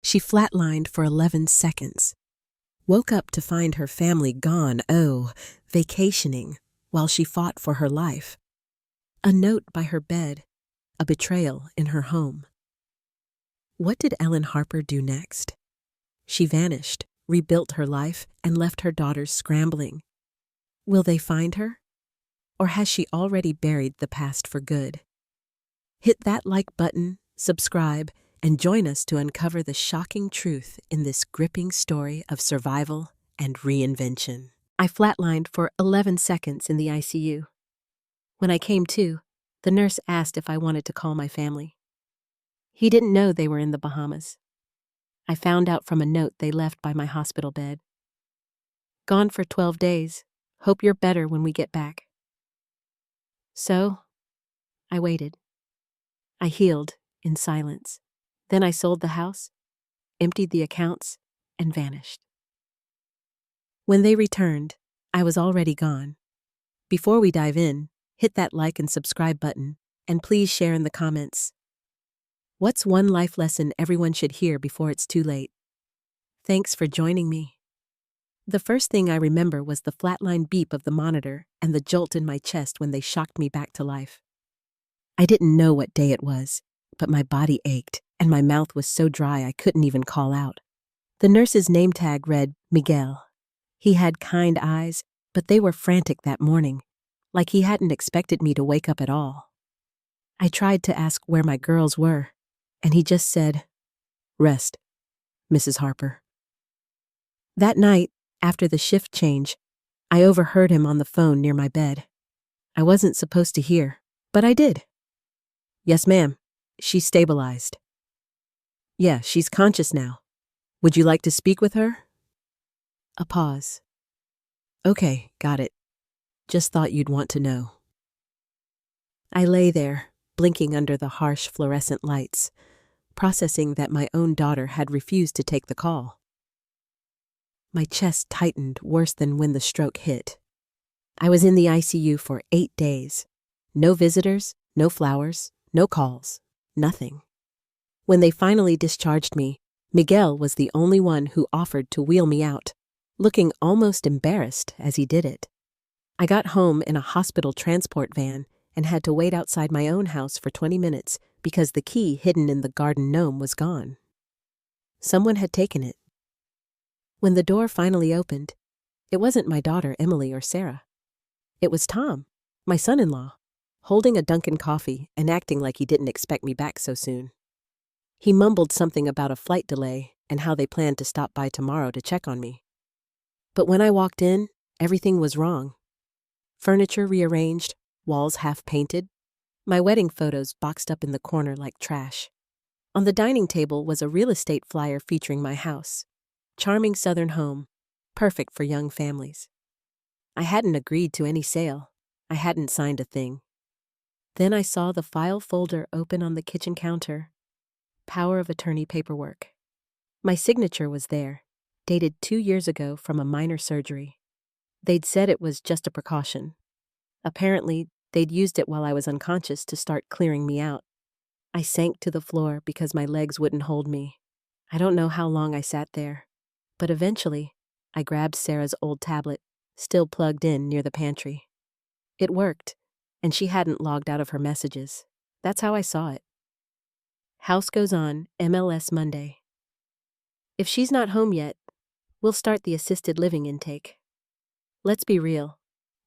She flatlined for 11 seconds. Woke up to find her family gone, vacationing, while she fought for her life. A note by her bed, a betrayal in her home. What did Ellen Harper do next? She vanished, rebuilt her life, and left her daughters scrambling. Will they find her? Or has she already buried the past for good? Hit that like button, subscribe, and join us to uncover the shocking truth in this gripping story of survival and reinvention. I flatlined for 11 seconds in the ICU. When I came to, the nurse asked if I wanted to call my family. He didn't know they were in the Bahamas. I found out from a note they left by my hospital bed. Gone for 12 days. Hope you're better when we get back. So, I waited. I healed in silence. Then I sold the house, emptied the accounts, and vanished. When they returned, I was already gone. Before we dive in, hit that like and subscribe button, and please share in the comments. What's one life lesson everyone should hear before it's too late? Thanks for joining me. The first thing I remember was the flatline beep of the monitor and the jolt in my chest when they shocked me back to life. I didn't know what day it was, but my body ached, and my mouth was so dry I couldn't even call out. The nurse's name tag read Miguel. He had kind eyes, but they were frantic that morning, like he hadn't expected me to wake up at all. I tried to ask where my girls were, and he just said, "Rest, Mrs. Harper." That night, after the shift change, I overheard him on the phone near my bed. I wasn't supposed to hear, but I did. "Yes, ma'am. She's stabilized." "Yeah, she's conscious now. Would you like to speak with her?" A pause. "Okay, got it. Just thought you'd want to know." I lay there, blinking under the harsh fluorescent lights, processing that my own daughter had refused to take the call. My chest tightened worse than when the stroke hit. I was in the ICU for 8 days. No visitors, no flowers, no calls, nothing. When they finally discharged me, Miguel was the only one who offered to wheel me out, looking almost embarrassed as he did it. I got home in a hospital transport van and had to wait outside my own house for 20 minutes because the key hidden in the garden gnome was gone. Someone had taken it. When the door finally opened, it wasn't my daughter Emily or Sarah. It was Tom, my son-in-law, holding a Dunkin' coffee and acting like he didn't expect me back so soon. He mumbled something about a flight delay and how they planned to stop by tomorrow to check on me. But when I walked in, everything was wrong. Furniture rearranged, walls half-painted, my wedding photos boxed up in the corner like trash. On the dining table was a real estate flyer featuring my house. Charming southern home, perfect for young families. I hadn't agreed to any sale. I hadn't signed a thing. Then I saw the file folder open on the kitchen counter. Power of attorney paperwork. My signature was there, dated 2 years ago from a minor surgery. They'd said it was just a precaution. Apparently, they'd used it while I was unconscious to start clearing me out. I sank to the floor because my legs wouldn't hold me. I don't know how long I sat there, but eventually, I grabbed Sarah's old tablet, still plugged in near the pantry. It worked, and she hadn't logged out of her messages. That's how I saw it. House goes on, MLS Monday. If she's not home yet, we'll start the assisted living intake. Let's be real.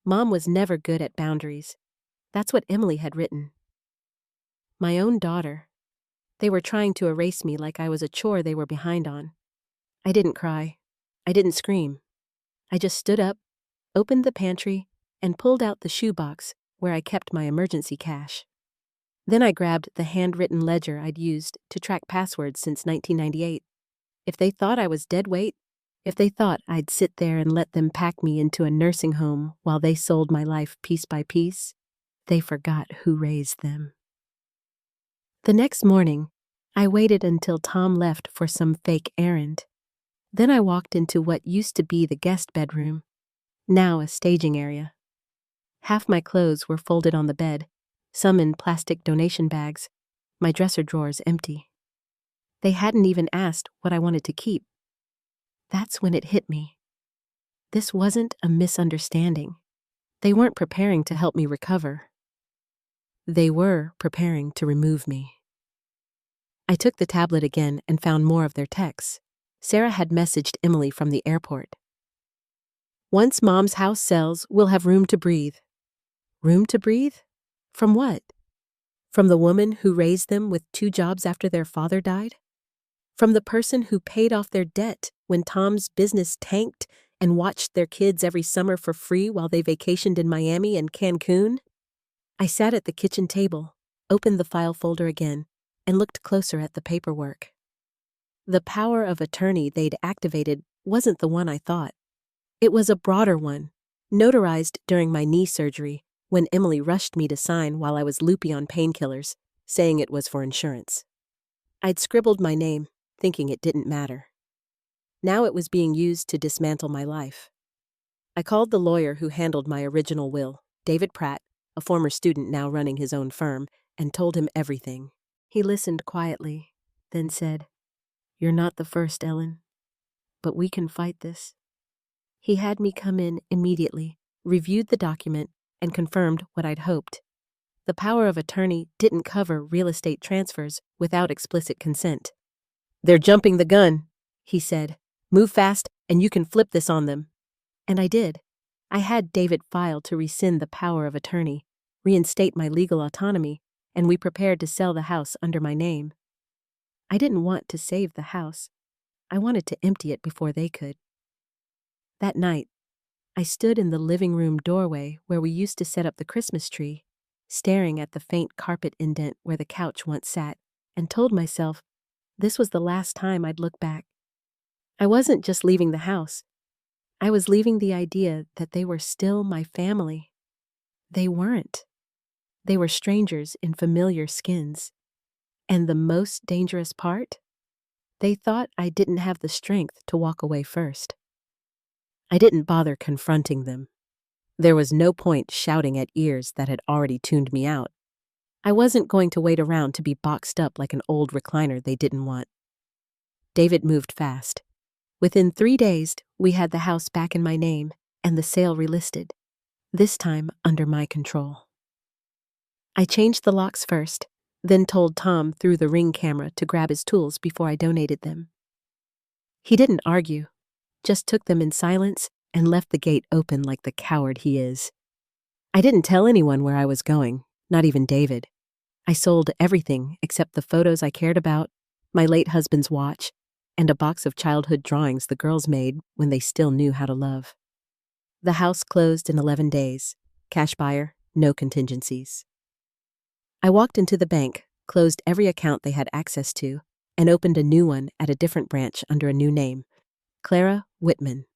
Mom was never good at boundaries. That's what Emily had written. My own daughter. They were trying to erase me like I was a chore they were behind on. I didn't cry. I didn't scream. I just stood up, opened the pantry, and pulled out the shoebox where I kept my emergency cash. Then I grabbed the handwritten ledger I'd used to track passwords since 1998. If they thought I was dead weight, if they thought I'd sit there and let them pack me into a nursing home while they sold my life piece by piece, they forgot who raised them. The next morning, I waited until Tom left for some fake errand. Then I walked into what used to be the guest bedroom, now a staging area. Half my clothes were folded on the bed, some in plastic donation bags, my dresser drawers empty. They hadn't even asked what I wanted to keep. That's when it hit me. This wasn't a misunderstanding. They weren't preparing to help me recover. They were preparing to remove me. I took the tablet again and found more of their texts. Sarah had messaged Emily from the airport. Once Mom's house sells, we'll have room to breathe. Room to breathe? From what? From the woman who raised them with 2 jobs after their father died? From the person who paid off their debt when Tom's business tanked and watched their kids every summer for free while they vacationed in Miami and Cancun? I sat at the kitchen table, opened the file folder again, and looked closer at the paperwork. The power of attorney they'd activated wasn't the one I thought. It was a broader one, notarized during my knee surgery when Emily rushed me to sign while I was loopy on painkillers, saying it was for insurance. I'd scribbled my name, thinking it didn't matter. Now it was being used to dismantle my life. I called the lawyer who handled my original will, David Pratt, a former student now running his own firm, and told him everything. He listened quietly, then said, "You're not the first, Ellen, but we can fight this." He had me come in immediately, reviewed the document, and confirmed what I'd hoped. The power of attorney didn't cover real estate transfers without explicit consent. "They're jumping the gun," he said. "Move fast, and you can flip this on them." And I did. I had David file to rescind the power of attorney, reinstate my legal autonomy, and we prepared to sell the house under my name. I didn't want to save the house. I wanted to empty it before they could. That night, I stood in the living room doorway where we used to set up the Christmas tree, staring at the faint carpet indent where the couch once sat, and told myself this was the last time I'd look back. I wasn't just leaving the house. I was leaving the idea that they were still my family. They weren't. They were strangers in familiar skins. And the most dangerous part? They thought I didn't have the strength to walk away first. I didn't bother confronting them. There was no point shouting at ears that had already tuned me out. I wasn't going to wait around to be boxed up like an old recliner they didn't want. David moved fast. Within 3 days, we had the house back in my name and the sale relisted, this time under my control. I changed the locks first, then told Tom through the Ring camera to grab his tools before I donated them. He didn't argue, just took them in silence and left the gate open like the coward he is. I didn't tell anyone where I was going, not even David. I sold everything except the photos I cared about, my late husband's watch, and a box of childhood drawings the girls made when they still knew how to love. The house closed in 11 days. Cash buyer, no contingencies. I walked into the bank, closed every account they had access to, and opened a new one at a different branch under a new name, Clara Whitman,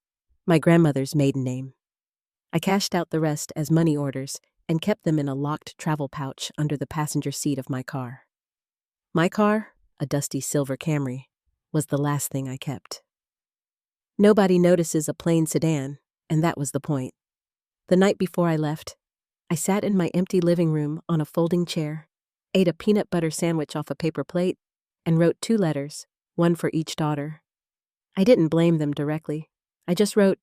my grandmother's maiden name. I cashed out the rest as money orders and kept them in a locked travel pouch under the passenger seat of my car. My car, a dusty silver Camry, was the last thing I kept. Nobody notices a plain sedan, and that was the point. The night before I left, I sat in my empty living room on a folding chair, ate a peanut butter sandwich off a paper plate, and wrote 2 letters, one for each daughter. I didn't blame them directly. I just wrote,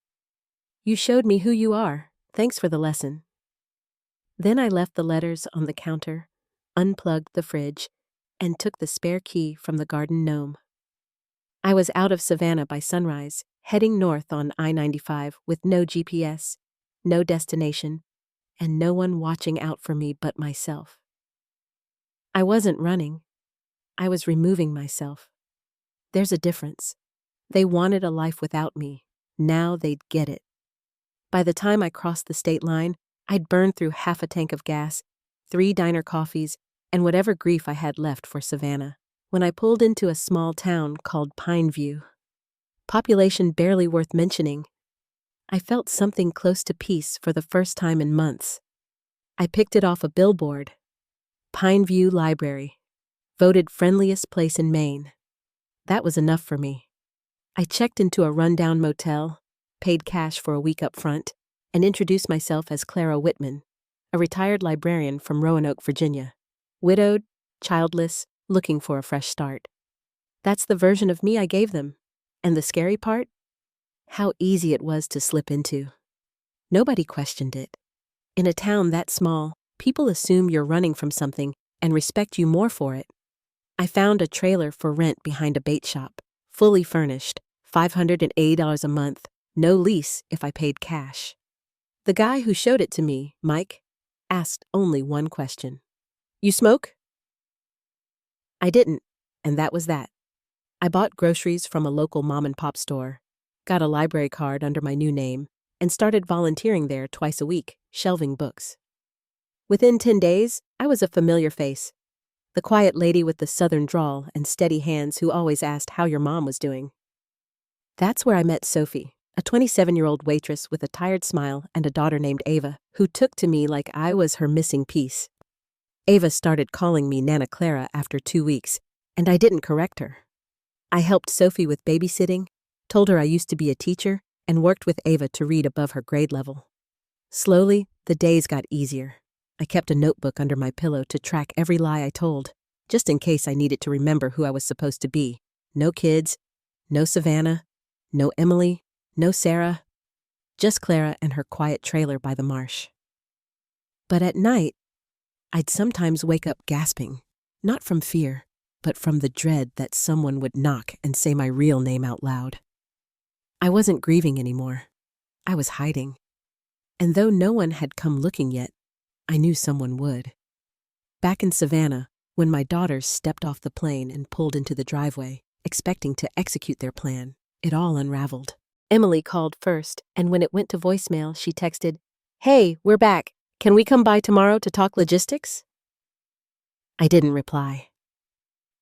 "You showed me who you are. Thanks for the lesson." Then I left the letters on the counter, unplugged the fridge, and took the spare key from the garden gnome. I was out of Savannah by sunrise, heading north on I-95 with no GPS, no destination, and no one watching out for me but myself. I wasn't running. I was removing myself. There's a difference. They wanted a life without me. Now they'd get it. By the time I crossed the state line, I'd burned through half a tank of gas, 3 diner coffees, and whatever grief I had left for Savannah, when I pulled into a small town called Pineview. Population barely worth mentioning. I felt something close to peace for the first time in months. I picked it off a billboard. Pineview Library, voted friendliest place in Maine. That was enough for me. I checked into a rundown motel, paid cash for a week up front, and introduced myself as Clara Whitman, a retired librarian from Roanoke, Virginia. Widowed, childless, looking for a fresh start. That's the version of me I gave them. And the scary part? How easy it was to slip into. Nobody questioned it. In a town that small, people assume you're running from something and respect you more for it. I found a trailer for rent behind a bait shop, fully furnished, $580 a month, no lease if I paid cash. The guy who showed it to me, Mike, asked only one question. "You smoke?" I didn't, and that was that. I bought groceries from a local mom-and-pop store, got a library card under my new name, and started volunteering there twice a week, shelving books. Within 10 days, I was a familiar face, the quiet lady with the southern drawl and steady hands who always asked how your mom was doing. That's where I met Sophie, a 27-year-old waitress with a tired smile and a daughter named Ava, who took to me like I was her missing piece. Ava started calling me Nana Clara after 2 weeks, and I didn't correct her. I helped Sophie with babysitting, told her I used to be a teacher, and worked with Ava to read above her grade level. Slowly, the days got easier. I kept a notebook under my pillow to track every lie I told, just in case I needed to remember who I was supposed to be. No kids, no Savannah, no Emily, no Sarah, just Clara and her quiet trailer by the marsh. But at night, I'd sometimes wake up gasping, not from fear, but from the dread that someone would knock and say my real name out loud. I wasn't grieving anymore. I was hiding. And though no one had come looking yet, I knew someone would. Back in Savannah, when my daughters stepped off the plane and pulled into the driveway, expecting to execute their plan, it all unraveled. Emily called first, and when it went to voicemail, she texted, "Hey, we're back. Can we come by tomorrow to talk logistics?" I didn't reply.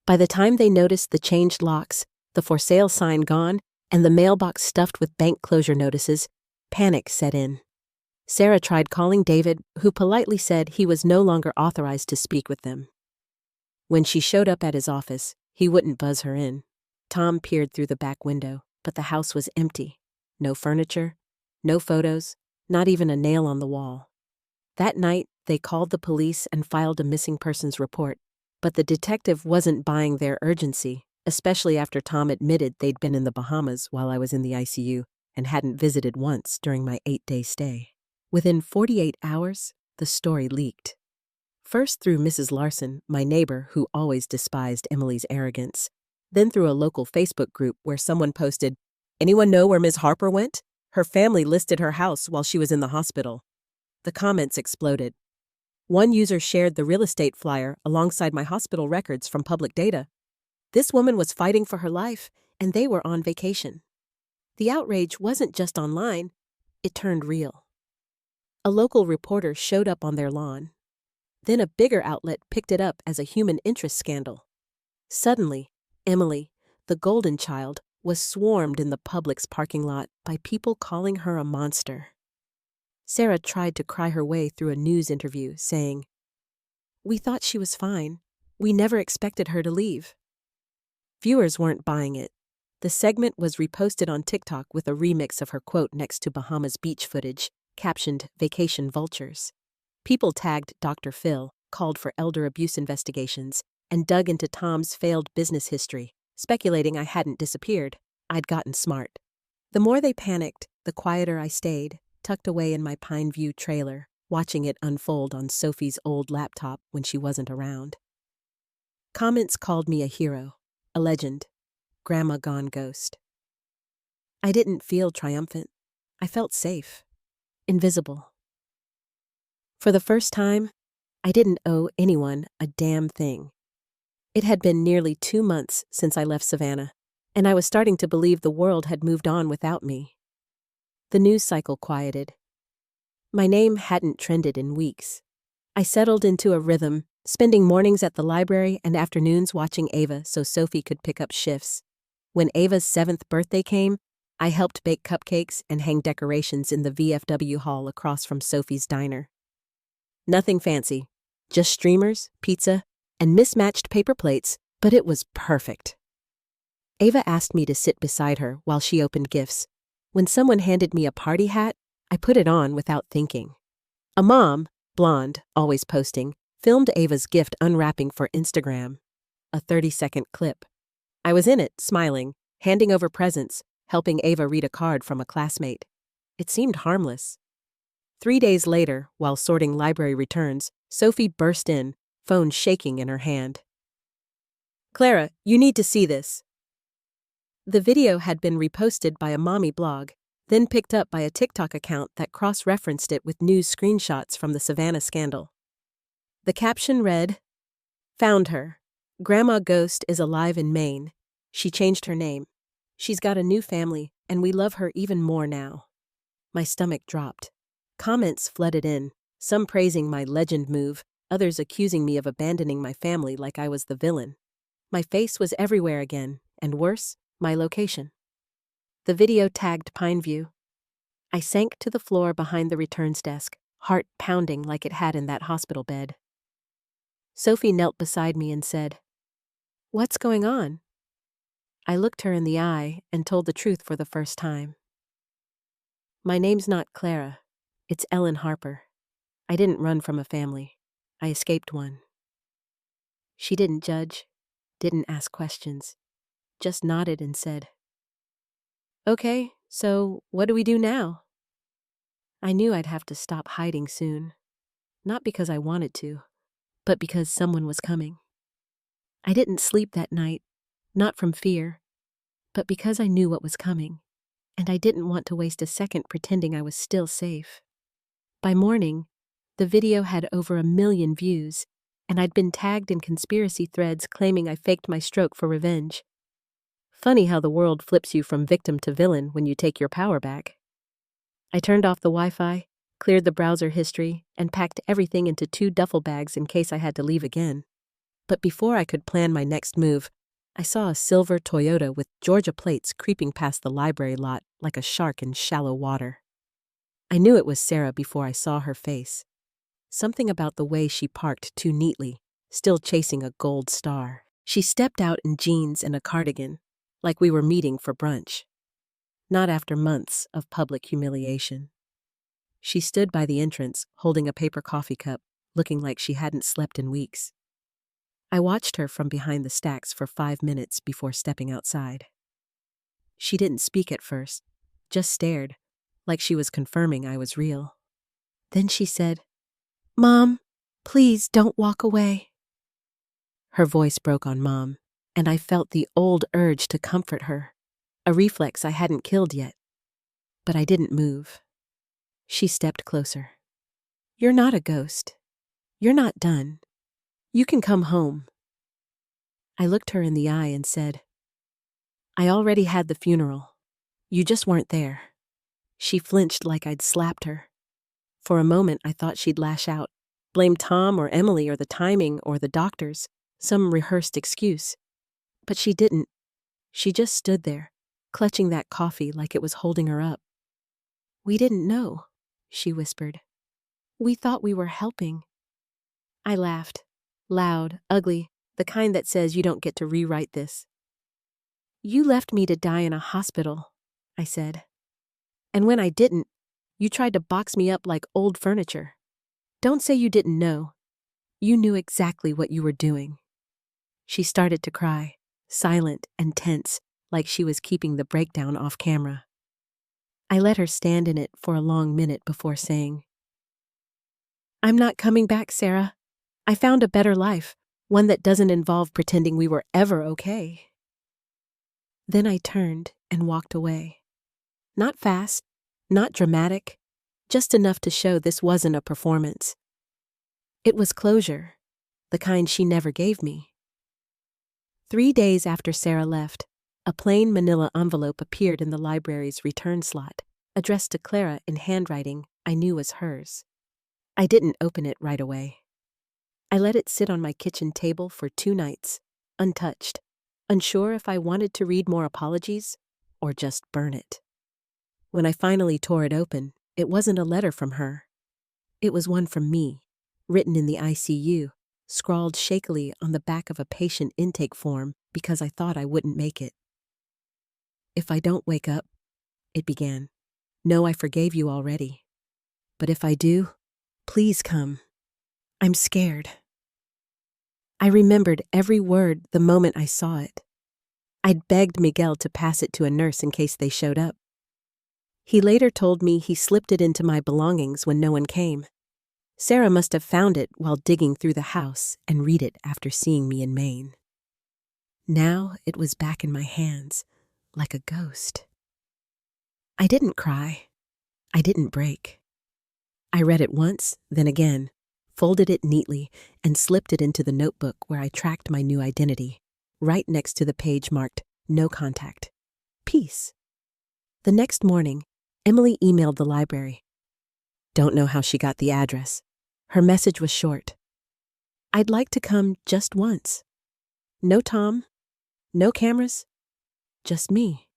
By the time they noticed the changed locks, the for sale sign gone, and the mailbox stuffed with bank closure notices, panic set in. Sarah tried calling David, who politely said he was no longer authorized to speak with them. When she showed up at his office, he wouldn't buzz her in. Tom peered through the back window, but the house was empty. No furniture, no photos, not even a nail on the wall. That night, they called the police and filed a missing persons report, but the detective wasn't buying their urgency, especially after Tom admitted they'd been in the Bahamas while I was in the ICU and hadn't visited once during my 8-day stay. Within 48 hours, the story leaked. First through Mrs. Larson, my neighbor who always despised Emily's arrogance, then through a local Facebook group where someone posted, "Anyone know where Ms. Harper went? Her family listed her house while she was in the hospital." The comments exploded. One user shared the real estate flyer alongside my hospital records from public data. This woman was fighting for her life, and they were on vacation. The outrage wasn't just online, it turned real. A local reporter showed up on their lawn. Then a bigger outlet picked it up as a human interest scandal. Suddenly, Emily, the golden child, was swarmed in the Publix parking lot by people calling her a monster. Sarah tried to cry her way through a news interview, saying, "We thought she was fine. We never expected her to leave." Viewers weren't buying it. The segment was reposted on TikTok with a remix of her quote next to Bahamas beach footage, captioned "Vacation Vultures." People tagged Dr. Phil, called for elder abuse investigations, and dug into Tom's failed business history, speculating I hadn't disappeared. I'd gotten smart. The more they panicked, the quieter I stayed, tucked away in my Pine View trailer, watching it unfold on Sophie's old laptop when she wasn't around. Comments called me a hero, a legend, Grandma Gone Ghost. I didn't feel triumphant. I felt safe. Invisible. For the first time, I didn't owe anyone a damn thing. It had been nearly 2 months since I left Savannah, and I was starting to believe the world had moved on without me. The news cycle quieted. My name hadn't trended in weeks. I settled into a rhythm, spending mornings at the library and afternoons watching Ava so Sophie could pick up shifts. When Ava's 7th birthday came, I helped bake cupcakes and hang decorations in the VFW hall across from Sophie's diner. Nothing fancy, just streamers, pizza, and mismatched paper plates, but it was perfect. Ava asked me to sit beside her while she opened gifts. When someone handed me a party hat, I put it on without thinking. A mom, blonde, always posting, filmed Ava's gift unwrapping for Instagram. A 30-second clip. I was in it, smiling, handing over presents, helping Ava read a card from a classmate. It seemed harmless. 3 days later, while sorting library returns, Sophie burst in, phone shaking in her hand. "Clara, you need to see this." The video had been reposted by a mommy blog, then picked up by a TikTok account that cross-referenced it with news screenshots from the Savannah scandal. The caption read, "Found her. Grandma Ghost is alive in Maine. She changed her name. She's got a new family, and we love her even more now." My stomach dropped. Comments flooded in, some praising my legend move, others accusing me of abandoning my family like I was the villain. My face was everywhere again, and worse, my location. The video tagged Pineview. I sank to the floor behind the returns desk, heart pounding like it had in that hospital bed. Sophie knelt beside me and said, "What's going on?" I looked her in the eye and told the truth for the first time. "My name's not Clara. It's Ellen Harper. I didn't run from a family. I escaped one." She didn't judge, didn't ask questions, just nodded and said, "Okay, so what do we do now?" I knew I'd have to stop hiding soon. Not because I wanted to, but because someone was coming. I didn't sleep that night, not from fear, but because I knew what was coming, and I didn't want to waste a second pretending I was still safe. By morning, the video had over 1 million views, and I'd been tagged in conspiracy threads claiming I faked my stroke for revenge. Funny how the world flips you from victim to villain when you take your power back. I turned off the Wi-Fi, cleared the browser history, and packed everything into 2 duffel bags in case I had to leave again. But before I could plan my next move, I saw a silver Toyota with Georgia plates creeping past the library lot like a shark in shallow water. I knew it was Sarah before I saw her face. Something about the way she parked too neatly, still chasing a gold star. She stepped out in jeans and a cardigan, like we were meeting for brunch. Not after months of public humiliation. She stood by the entrance, holding a paper coffee cup, looking like she hadn't slept in weeks. I watched her from behind the stacks for 5 minutes before stepping outside. She didn't speak at first, just stared, like she was confirming I was real. Then she said, "Mom, please don't walk away." Her voice broke on Mom, and I felt the old urge to comfort her, a reflex I hadn't killed yet. But I didn't move. She stepped closer. "You're not a ghost. You're not done. You can come home." I looked her in the eye and said, "I already had the funeral. You just weren't there." She flinched like I'd slapped her. For a moment, I thought she'd lash out, blame Tom or Emily or the timing or the doctors, some rehearsed excuse. But she didn't. She just stood there, clutching that coffee like it was holding her up. "We didn't know," she whispered. "We thought we were helping." I laughed, loud, ugly, the kind that says you don't get to rewrite this. "You left me to die in a hospital," I said. "And when I didn't, you tried to box me up like old furniture. Don't say you didn't know. You knew exactly what you were doing." She started to cry, silent and tense, like she was keeping the breakdown off camera. I let her stand in it for a long minute before saying, "I'm not coming back, Sarah. I found a better life, one that doesn't involve pretending we were ever okay." Then I turned and walked away. Not fast, not dramatic, just enough to show this wasn't a performance. It was closure, the kind she never gave me. 3 days after Sarah left, a plain manila envelope appeared in the library's return slot, addressed to Clara in handwriting I knew was hers. I didn't open it right away. I let it sit on my kitchen table for 2 nights, untouched, unsure if I wanted to read more apologies or just burn it. When I finally tore it open, it wasn't a letter from her. It was one from me, written in the ICU, scrawled shakily on the back of a patient intake form because I thought I wouldn't make it. "If I don't wake up," it began, "know I forgave you already. But if I do, please come. I'm scared." I remembered every word the moment I saw it. I'd begged Miguel to pass it to a nurse in case they showed up. He later told me he slipped it into my belongings when no one came. Sarah must have found it while digging through the house and read it after seeing me in Maine. Now it was back in my hands, like a ghost. I didn't cry. I didn't break. I read it once, then again, folded it neatly, and slipped it into the notebook where I tracked my new identity, right next to the page marked "No Contact." Peace. The next morning, Emily emailed the library. Don't know how she got the address. Her message was short. I'd like to come just once. No Tom, no cameras, just me.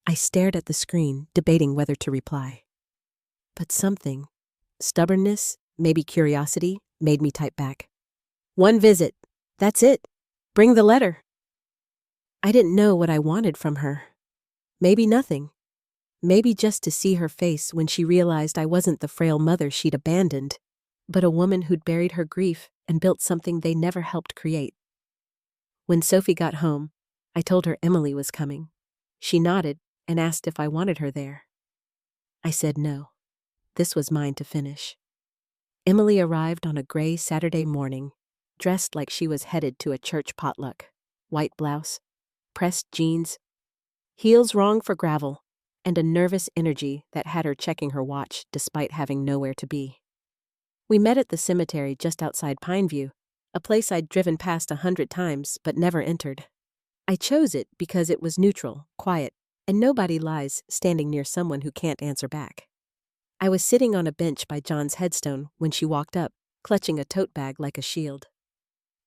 I stared at the screen, debating whether to reply. But something, stubbornness, maybe curiosity, made me type back. One visit. That's it. Bring the letter. I didn't know what I wanted from her. Maybe nothing. Maybe just to see her face when she realized I wasn't the frail mother she'd abandoned, but a woman who'd buried her grief and built something they never helped create. When Sophie got home, I told her Emily was coming. She nodded and asked if I wanted her there. I said no. This was mine to finish. Emily arrived on a gray Saturday morning, dressed like she was headed to a church potluck. White blouse, pressed jeans, heels wrong for gravel, and a nervous energy that had her checking her watch despite having nowhere to be. We met at the cemetery just outside Pineview, a place I'd driven past 100 times but never entered. I chose it because it was neutral, quiet, and nobody lies standing near someone who can't answer back. I was sitting on a bench by John's headstone when she walked up, clutching a tote bag like a shield.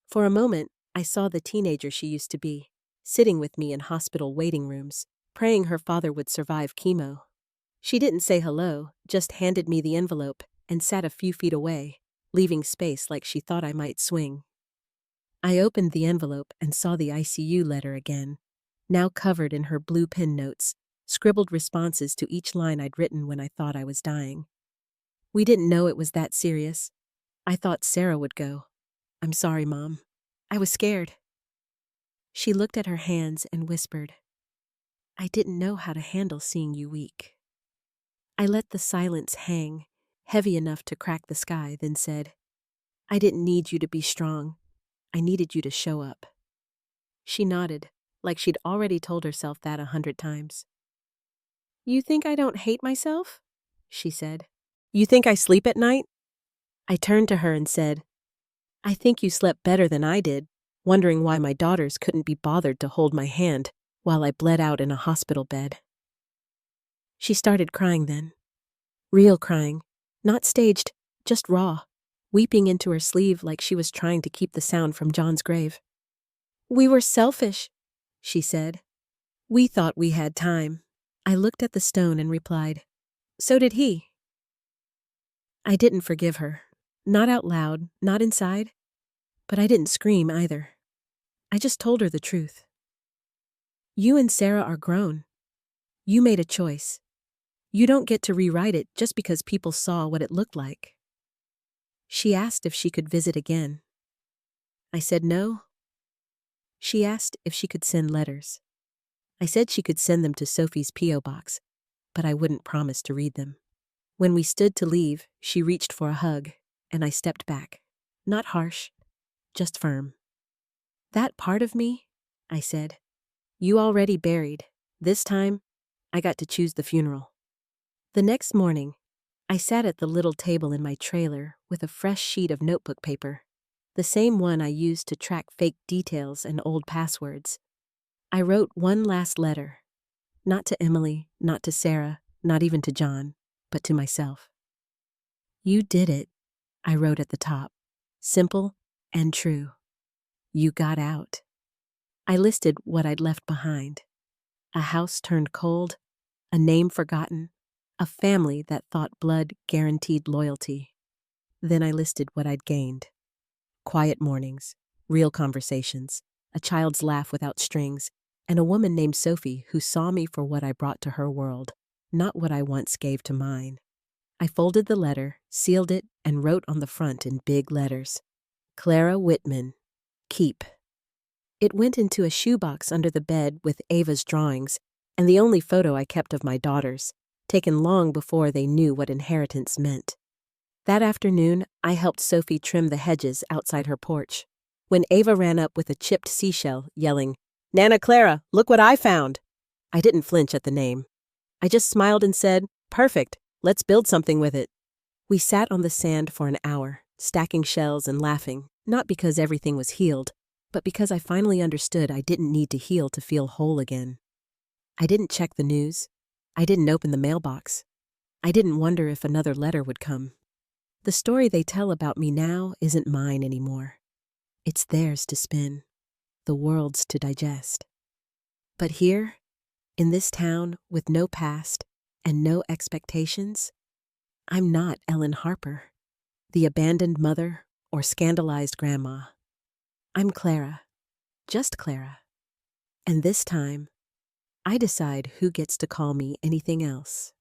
For a moment, I saw the teenager she used to be, sitting with me in hospital waiting rooms, praying her father would survive chemo. She didn't say hello, just handed me the envelope and sat a few feet away, leaving space like she thought I might swing. I opened the envelope and saw the ICU letter again, now covered in her blue pen notes, scribbled responses to each line I'd written when I thought I was dying. We didn't know it was that serious. I thought Sarah would go. I'm sorry, Mom. I was scared. She looked at her hands and whispered, I didn't know how to handle seeing you weak. I let the silence hang, heavy enough to crack the sky, then said, I didn't need you to be strong. I needed you to show up. She nodded, like she'd already told herself that 100 times. You think I don't hate myself? She said. You think I sleep at night? I turned to her and said, I think you slept better than I did, wondering why my daughters couldn't be bothered to hold my hand while I bled out in a hospital bed. She started crying then. Real crying, not staged, just raw, weeping into her sleeve like she was trying to keep the sound from John's grave. We were selfish, she said. We thought we had time. I looked at the stone and replied, so did he. I didn't forgive her. Not out loud, not inside. But I didn't scream either. I just told her the truth. You and Sarah are grown. You made a choice. You don't get to rewrite it just because people saw what it looked like. She asked if she could visit again. I said no. She asked if she could send letters. I said she could send them to Sophie's P.O. box, but I wouldn't promise to read them. When we stood to leave, she reached for a hug, and I stepped back. Not harsh, just firm. That part of me, I said, you already buried. This time, I got to choose the funeral. The next morning, I sat at the little table in my trailer with a fresh sheet of notebook paper, the same one I used to track fake details and old passwords. I wrote one last letter, not to Emily, not to Sarah, not even to John, but to myself. You did it, I wrote at the top, simple and true. You got out. I listed what I'd left behind. A house turned cold, a name forgotten, a family that thought blood guaranteed loyalty. Then I listed what I'd gained. Quiet mornings, real conversations, a child's laugh without strings, and a woman named Sophie who saw me for what I brought to her world, not what I once gave to mine. I folded the letter, sealed it, and wrote on the front in big letters, Clara Whitman, keep. It went into a shoebox under the bed with Ava's drawings and the only photo I kept of my daughters, taken long before they knew what inheritance meant. That afternoon, I helped Sophie trim the hedges outside her porch. When Ava ran up with a chipped seashell, yelling, "Nana Clara, look what I found!" I didn't flinch at the name. I just smiled and said, "Perfect, let's build something with it." We sat on the sand for an hour, stacking shells and laughing, not because everything was healed, but because I finally understood I didn't need to heal to feel whole again. I didn't check the news. I didn't open the mailbox. I didn't wonder if another letter would come. The story they tell about me now isn't mine anymore. It's theirs to spin, the world's to digest. But here, in this town with no past and no expectations, I'm not Ellen Harper, the abandoned mother or scandalized grandma. I'm Clara, just Clara. And this time, I decide who gets to call me anything else.